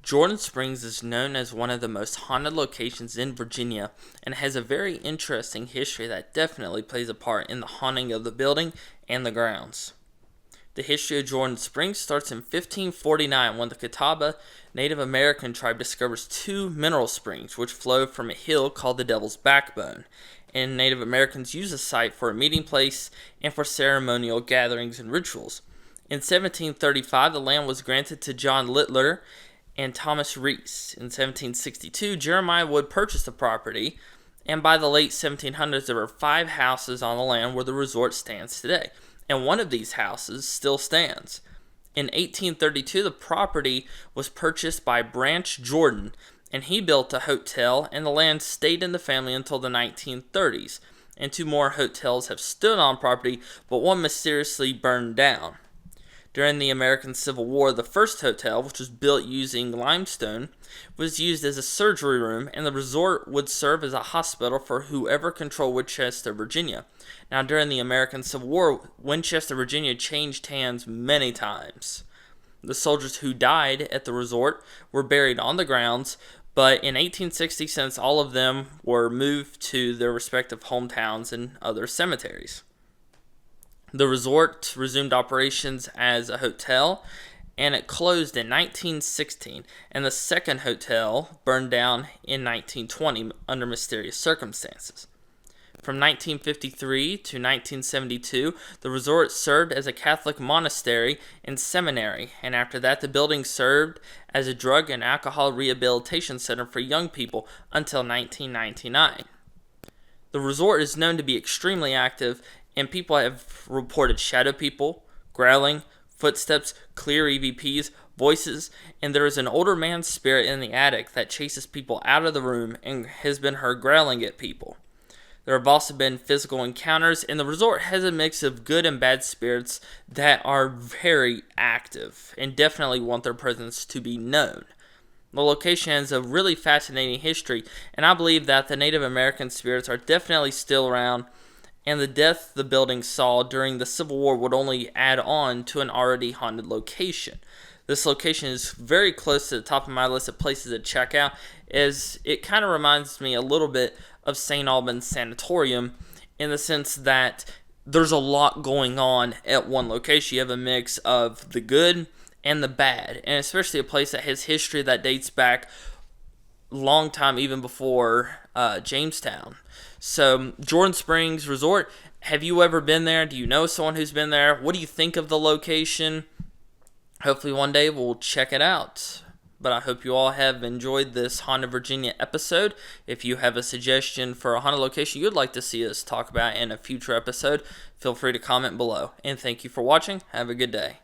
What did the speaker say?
Jordan Springs is known as one of the most haunted locations in Virginia and has a very interesting history that definitely plays a part in the haunting of the building and the grounds. The history of Jordan Springs starts in 1549 when the Catawba Native American tribe discovers two mineral springs which flow from a hill called the Devil's Backbone, and Native Americans use the site for a meeting place and for ceremonial gatherings and rituals. In 1735, the land was granted to John Littler and Thomas Reese. In 1762, Jeremiah Wood purchased the property, and by the late 1700s, there were 5 houses on the land where the resort stands today, and one of these houses still stands. In 1832, the property was purchased by Branch Jordan, and he built a hotel, and the land stayed in the family until the 1930s, and 2 more hotels have stood on property, but one mysteriously burned down. During the American Civil War, the first hotel, which was built using limestone, was used as a surgery room, and the resort would serve as a hospital for whoever controlled Winchester, Virginia. Now, during the American Civil War, Winchester, Virginia changed hands many times. The soldiers who died at the resort were buried on the grounds, but in 1860, since all of them were moved to their respective hometowns and other cemeteries. The resort resumed operations as a hotel, and it closed in 1916, and the second hotel burned down in 1920 under mysterious circumstances. From 1953 to 1972, the resort served as a Catholic monastery and seminary, and after that the building served as a drug and alcohol rehabilitation center for young people until 1999. The resort is known to be extremely active, and people have reported shadow people, growling, footsteps, clear EVPs, voices, and there is an older man's spirit in the attic that chases people out of the room and has been heard growling at people. There have also been physical encounters, and the resort has a mix of good and bad spirits that are very active and definitely want their presence to be known. The location has a really fascinating history, and I believe that the Native American spirits are definitely still around, and the death the building saw during the Civil War would only add on to an already haunted location. This location is very close to the top of my list of places to check out, as it kind of reminds me a little bit of St. Albans Sanatorium in the sense that there's a lot going on at one location. You have a mix of the good and the bad, and especially a place that has history that dates back long time even before Jamestown. So, Jordan Springs Resort, have you ever been there? Do you know someone who's been there? What do you think of the location? Hopefully one day we'll check it out. But I hope you all have enjoyed this Haunted Virginia episode. If you have a suggestion for a haunted location you'd like to see us talk about in a future episode, feel free to comment below. And thank you for watching. Have a good day.